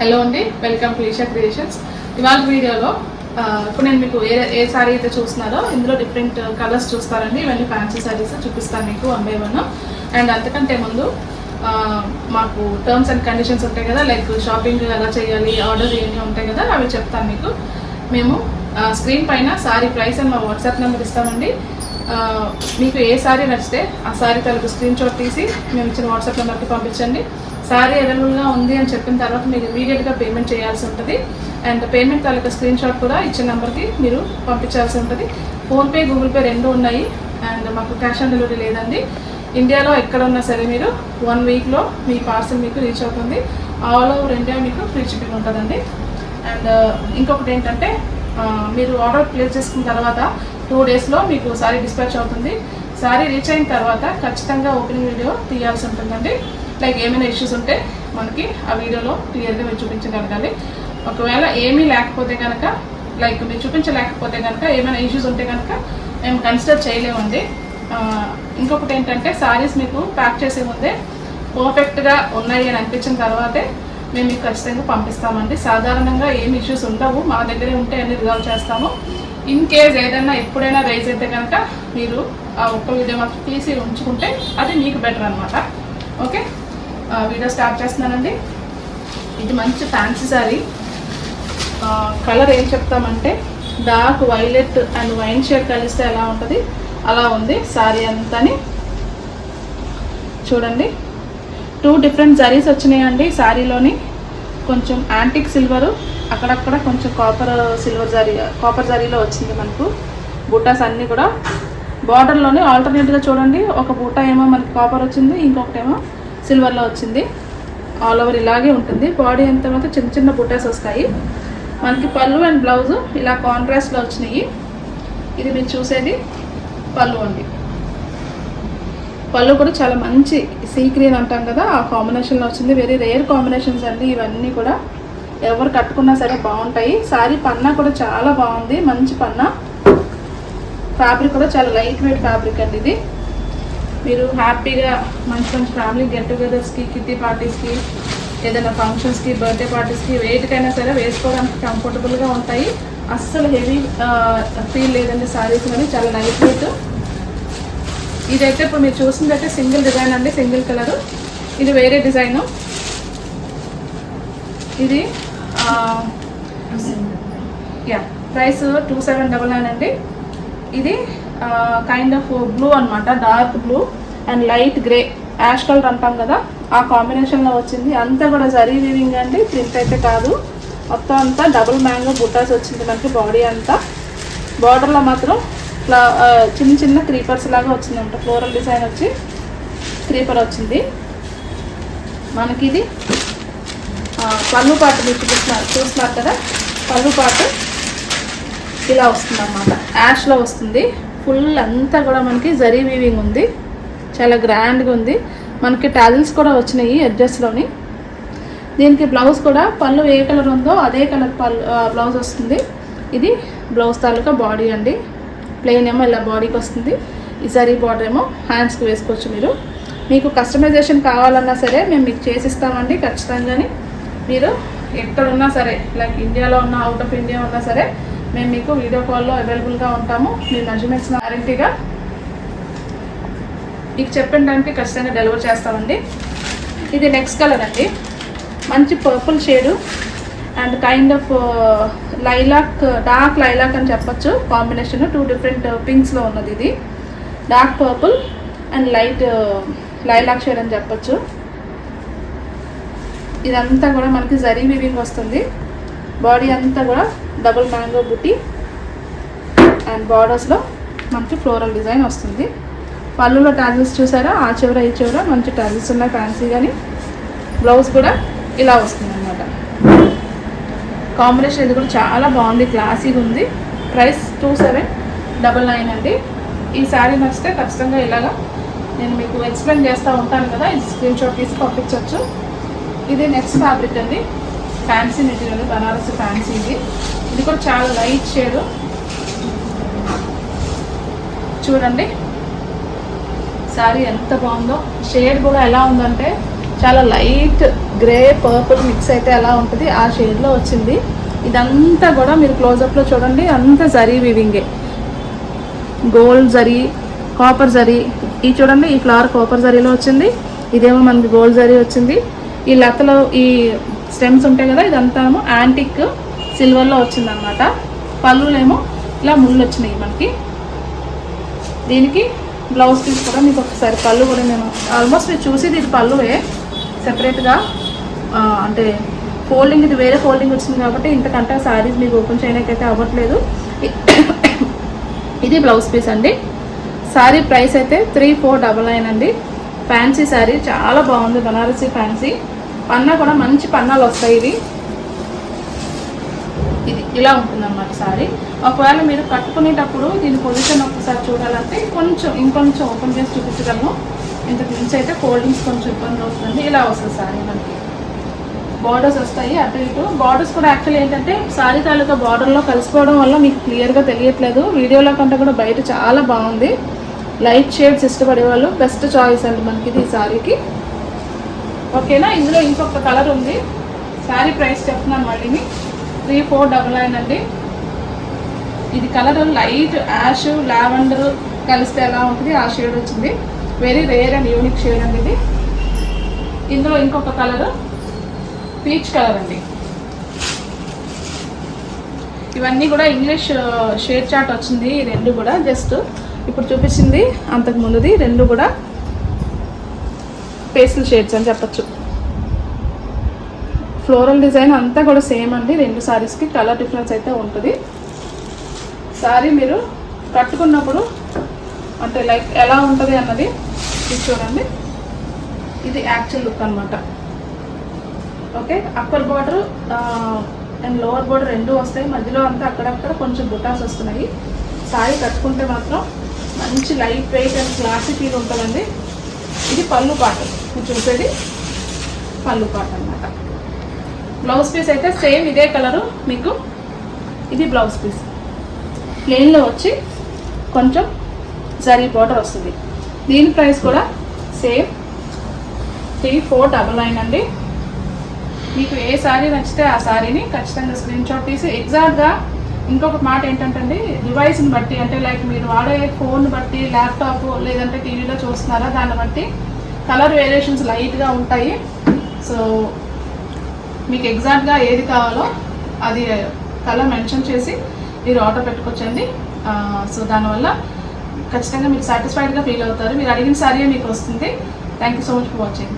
Hello అండి, welcome to Isha creations. ఇవాళ వీడియోలో ఇప్పుడు నేను మీకు ఏ సారీ అయితే చూస్తున్నారో ఇందులో డిఫరెంట్ కలర్స్ చూస్తారండి. ఇవన్నీ ఫ్యాన్సీ సారీస్ చూపిస్తాను మీకు 1 by 1. అండ్ అంతకంటే ముందు మాకు టర్మ్స్ అండ్ కండిషన్స్ ఉంటాయి కదా, లైక్ షాపింగ్ ఎలా చేయాలి, ఆర్డర్ ఏమి ఉంటాయి కదా, అవి చెప్తాను మీకు. మేము స్క్రీన్ పైన సారీ ప్రైస్ అని మా వాట్సాప్ నెంబర్ ఇస్తామండి. మీకు ఏ సారీ నచ్చితే ఆ సారీ తలకు స్క్రీన్ షాట్ తీసి మేము ఇచ్చిన వాట్సాప్ నెంబర్కి పంపించండి. సారీ అవైలబుల్గా ఉంది అని చెప్పిన తర్వాత మీరు ఇమీడియట్గా పేమెంట్ చేయాల్సి ఉంటుంది. And payment taluka screen shot కూడా ఇచ్చిన నెంబర్కి మీరు పంపించాల్సి ఉంటుంది. ఫోన్పే, గూగుల్ పే 2 ఉన్నాయి. అండ్ మాకు క్యాష్ ఆన్ డెలివరీ లేదండి. ఇండియాలో ఎక్కడ ఉన్నా సరే మీరు 1 వీక్లో మీ పార్సల్ మీకు రీచ్ అవుతుంది. ఆల్ ఓవర్ ఇండియా మీకు ఫ్రీ షిప్పింగ్ ఉంటుందండి. అండ్ ఇంకొకటి ఏంటంటే, మీరు ఆర్డర్ ప్లేస్ చేసుకున్న తర్వాత 2 డేస్లో మీకు సారీ డిస్పాచ్ అవుతుంది. సారీ రీచ్ అయిన తర్వాత ఖచ్చితంగా ఓపెనింగ్ వీడియో తీయాల్సి ఉంటుందండి. లైక్ ఏమైనా ఇష్యూస్ ఉంటే మనకి ఆ వీడియోలో క్లియర్గా మీరు చూపించగలగాలి. ఒకవేళ ఏమీ లేకపోతే కనుక, లైక్ మీరు చూపించలేకపోతే కనుక, ఏమైనా ఇష్యూస్ ఉంటే కనుక మేము కన్సిడర్ చేయలేమండి. ఇంకొకటి ఏంటంటే, సారీస్ మీకు ప్యాక్ చేసే ముందే పర్ఫెక్ట్గా ఉన్నాయి అని అనిపించిన తర్వాతే మేము మీకు ఖచ్చితంగా పంపిస్తామండి. సాధారణంగా ఏమి ఇష్యూస్ ఉండవు, మా దగ్గరే ఉంటే అన్ని రిజాల్వ్ చేస్తాము. ఇన్ కేస్ ఏదైనా ఎప్పుడైనా రైజ్ అయితే కనుక మీరు ఆ ఒక్క వీడియో మాత్రం తీసి ఉంచుకుంటే అది మీకు బెటర్ అనమాట. ఓకే, వీడియో స్టార్ట్ చేస్తున్నానండి. ఇది మంచి ఫ్యాన్సీ సారీ. కలర్ ఏం చెప్తామంటే, dark violet and wine shade కలిస్తే ఎలా ఉంటుంది అలా ఉంది సారీ అంతాని. చూడండి, 2 డిఫరెంట్ జరీస్ వచ్చినాయండి సారీలోని. కొంచెం యాంటిక్ సిల్వరు, అక్కడక్కడ కొంచెం కాపర్ జరీలో వచ్చింది మనకు. బూటాస్ అన్నీ కూడా బార్డర్లోనే ఆల్టర్నేట్గా చూడండి. ఒక బూటా ఏమో మనకి కాపర్ వచ్చింది, ఇంకొకటి ఏమో సిల్వర్లో వచ్చింది. ఆల్ ఓవర్ ఇలాగే ఉంటుంది. బాడీ అంతా మాత్రం చిన్న చిన్న బూటాస్ వస్తాయి మనకి. పళ్ళు అండ్ బ్లౌజు ఇలా కాంట్రాస్ట్లో వచ్చినాయి. ఇది మీరు చూసేది పళ్ళు అండి. పళ్ళు కూడా చాలా మంచి సీ గ్రీన్ అంటాం కదా, ఆ కాంబినేషన్లో వచ్చింది. వెరీ రేర్ కాంబినేషన్స్ అండి ఇవన్నీ కూడా. ఎవరు కట్టుకున్నా సరే బాగుంటాయి. సారీ పన్నా కూడా చాలా బాగుంది, మంచి పన్నా. ఫ్యాబ్రిక్ కూడా చాలా లైట్ వెయిట్ ఫ్యాబ్రిక్ అండి ఇది. మీరు హ్యాపీగా మంచి మంచి ఫ్యామిలీ గెట్ టుగెదర్స్కి, కిట్టి పార్టీస్కి, ఏదైనా ఫంక్షన్స్కి, బర్త్డే పార్టీస్కి, వేటికైనా సరే వేసుకోవడానికి కంఫర్టబుల్గా ఉంటాయి. అస్సలు హెవీ ఫీల్ లేదండి సారీస్ కానీ, చాలా లైట్ వెయిట్. ఇదైతే ఇప్పుడు మీరు చూసిందైతే సింగిల్ డిజైన్ అండి, సింగిల్ కలరు. ఇది వేరే డిజైను. ఇది ప్రైస్ 2799 అండి. ఇది కైండ్ ఆఫ్ బ్లూ అనమాట, dark blue and light grey, ash colour అంటాం కదా, ఆ కాంబినేషన్లో వచ్చింది. అంతా కూడా జరీ వీవింగ్ అండి, ప్రింట్ అయితే కాదు. మొత్తం అంతా డబుల్ మ్యాంగో బుట్టాస్ వచ్చింది మనకి. బాడీ అంతా బార్డర్లో మాత్రం చిన్న చిన్న క్రీపర్స్ లాగా వచ్చిందంట. ఫ్లోరల్ డిజైన్ వచ్చి క్రీపర్ వచ్చింది మనకి. ఇది పళ్ళు పాటు మీరు చూస్తున్నారు కదా, పళ్ళు పాటు ఇలా వస్తుంది అన్నమాట. యాష్లో వస్తుంది. ఫుల్ అంతా కూడా మనకి జరీ వీవింగ్ ఉంది, చాలా గ్రాండ్గా ఉంది. మనకి టాజిల్స్ కూడా వచ్చినాయి ఎడ్జెస్లోని. దీనికి బ్లౌజ్ కూడా పళ్ళు ఏ కలర్ ఉందో అదే కలర్ బ్లౌజ్ వస్తుంది. ఇది బ్లౌజ్ తాలూకా బాడీ అండి. ప్లెయిన్ ఏమో ఇలా బాడీకి వస్తుంది. ఈ జరీ బార్డర్ ఏమో హ్యాండ్స్కి వేసుకోవచ్చు మీరు. మీకు కస్టమైజేషన్ కావాలన్నా సరే మేము మీకు చేసిస్తామండి ఖచ్చితంగాని. మీరు ఎక్కడున్నా సరే, లైక్ ఇండియాలో ఉన్నా, అవుట్ ఆఫ్ ఇండియా ఉన్నా సరే, మేము మీకు వీడియో కాల్లో అవైలబుల్గా ఉంటాము. మీ మెజర్మెంట్స్ గ్యారంటీగా మీకు చెప్పిన టైంకి ఖచ్చితంగా డెలివర్ చేస్తామండి. ఇది నెక్స్ట్ కలర్ అండి, మంచి purple shade and kind of lilac, dark lilac అని చెప్పచ్చు కాంబినేషన్. 2 డిఫరెంట్ పింక్స్లో ఉన్నది. ఇది dark purple and light lilac shade అని చెప్పచ్చు. ఇదంతా కూడా మనకి జరీ వీవింగ్ వస్తుంది. బాడీ అంతా కూడా డబుల్ మ్యాంగో బుట్టి అండ్ బార్డర్స్లో మనకి ఫ్లోరల్ డిజైన్ వస్తుంది. పళ్ళులో టాజిల్స్ చూసారా, ఆ చివర ఈ చివర మంచి టాజిల్స్ ఉన్నాయి ఫ్యాన్సీ. కానీ బ్లౌజ్ కూడా ఇలా వస్తుంది అన్నమాట. కాంబినేషన్ ఇది కూడా చాలా బాగుంది, క్లాసీగా ఉంది. ప్రైస్ 2799 అండి. ఈ శారీ నచ్చితే ఖచ్చితంగా ఇలాగా నేను మీకు ఎక్స్ప్లెయిన్ చేస్తూ ఉంటాను కదా, ఇది స్క్రీన్ షాట్ తీసి పంపించవచ్చు. ఇది నెక్స్ట్ ఫ్యాబ్రిక్ అండి, ఫ్యాన్సీ మెటీరియల్, బనారసి ఫ్యాన్సీ. ఇది కూడా చాలా లైట్ షేడ్. చూడండి శారీ ఎంత బాగుందో. షేడ్ కూడా ఎలా ఉందంటే చాలా లైట్ గ్రే పర్పుల్ మిక్స్ అయితే ఎలా ఉంటుంది ఆ షేడ్లో వచ్చింది. ఇదంతా కూడా మీరు క్లోజప్లో చూడండి, అంతా జరీ వీవింగే, గోల్డ్ జరీ, కాపర్ జరీ. ఈ చూడండి ఈ ఫ్లవర్ కాపర్ జరీలో వచ్చింది, ఇదేమో మనకి గోల్డ్ జరీ వచ్చింది. ఈ లతలో ఈ స్టెమ్స్ ఉంటాయి కదా, ఇదంతా యాంటిక్ సిల్వర్లో వచ్చిందనమాట. పళ్ళులేమో ఇలా ముళ్ళు వచ్చినాయి మనకి. దీనికి బ్లౌజ్ పీస్ కూడా మీకు ఒకసారి పళ్ళు కూడా నేను ఆల్మోస్ట్ మీరు చూసేది ఇది పళ్ళువే సెపరేట్గా, అంటే ఫోల్డింగ్ ఇది వేరే ఫోల్డింగ్ వచ్చింది కాబట్టి ఇంతకంటే శారీస్ మీకు ఓపెన్ చేయడానికైతే అవ్వట్లేదు. ఇది బ్లౌజ్ పీస్ అండి. శారీ ప్రైస్ అయితే 3499 అండి. ఫ్యాన్సీ శారీ చాలా బాగుంది, బనారసీ ఫ్యాన్సీ. పన్నా కూడా మంచి పన్నాలు వస్తాయి. ఇది ఇలా ఉంటుందన్నమాట శారీ. ఒకవేళ మీరు కట్టుకునేటప్పుడు దీని పొజిషన్ ఒకసారి చూడాలంటే ఇంకొంచెం ఓపెన్ చేసి చూపించగలను. ఇంతకు మించి అయితే ఫోల్డింగ్స్ కొంచెం ఇబ్బంది అవుతుంది. ఇలా వస్తుంది శారీ మనకి. బార్డర్స్ వస్తాయి అటు ఇటు. బార్డర్స్ కూడా యాక్చువల్లీ ఏంటంటే శారీ తాలూకా బార్డర్లో కలిసిపోవడం వల్ల మీకు క్లియర్గా తెలియట్లేదు, వీడియోలో కంటే కూడా బయట చాలా బాగుంది. లైట్ షేడ్స్ ఇష్టపడే వాళ్ళు బెస్ట్ చాయిస్ అండి మనకి ఇది ఈ శారీకి. ఓకేనా. ఇందులో ఇంకొక కలర్ ఉంది. శారీ ప్రైస్ చెప్తున్నాను మళ్ళీ 3499 అండి. ఇది కలర్ లైట్ యాష్ లావెండర్ కలిస్తే ఎలా ఉంటుంది ఆ షేడ్ వచ్చింది. Very rare and unique shade అండి ఇది. ఇందులో ఇంకొక కలర్ పీచ్ కలర్ అండి. ఇవన్నీ కూడా ఇంగ్లీష్ షేడ్ చార్ట్ వచ్చింది. ఈ రెండు కూడా జస్ట్ ఇప్పుడు చూపించింది అంతకు ముందుది, రెండు కూడా పేస్టల్ షేడ్స్ అని చెప్పచ్చు. ఫ్లోరల్ డిజైన్ అంతా కూడా సేమ్ అండి. రెండు శారీస్కి కలర్ డిఫరెన్స్ అయితే ఉంటుంది. శారీ మీరు కట్టుకున్నప్పుడు అంటే లైక్ ఎలా ఉంటుంది అన్నది ఇది చూడండి. ఇది యాక్చువల్ లుక్ అనమాట. Okay. Upper border and lower border రెండు వస్తాయి. మధ్యలో అంతా అక్కడక్కడ కొంచెం బుటాస్ వస్తున్నాయి. శారీ కట్టుకుంటే మాత్రం మంచి light weight and classic feel ఉంటుందండి. ఇది పళ్ళు పాట, మీరు చూసేది పళ్ళు పాట అనమాట. బ్లౌజ్ పీస్ అయితే సేమ్ ఇదే కలరు మీకు. ఇది బ్లౌజ్ పీస్ ప్లెయిన్లో వచ్చి కొంచెం జరీ బార్డర్ వస్తుంది. దీని ప్రైస్ కూడా సేమ్ 3499 అండి. మీకు ఏ శారీ నచ్చితే ఆ శారీని ఖచ్చితంగా స్క్రీన్ షాట్ తీసి ఎగ్జాక్ట్గా. ఇంకొక మాట ఏంటంటే డివైస్ని బట్టి, అంటే లైక్ మీరు వాడే ఫోన్ బట్టి, ల్యాప్టాప్ లేదంటే టీవీలో చూస్తున్నారా దాన్ని బట్టి కలర్ వేరియేషన్స్ లైట్గా ఉంటాయి. సో మీకు ఎగ్జాక్ట్గా ఏది కావాలో అది కలర్ మెన్షన్ చేసి మీరు ఆర్డర్ పెట్టుకోవచ్చండి. సో దానివల్ల ఖచ్చితంగా మీరు సాటిస్ఫైడ్గా ఫీల్ అవుతారు. మీరు అడిగిన శారీ మీకు వస్తుంది. Thank you so much for watching.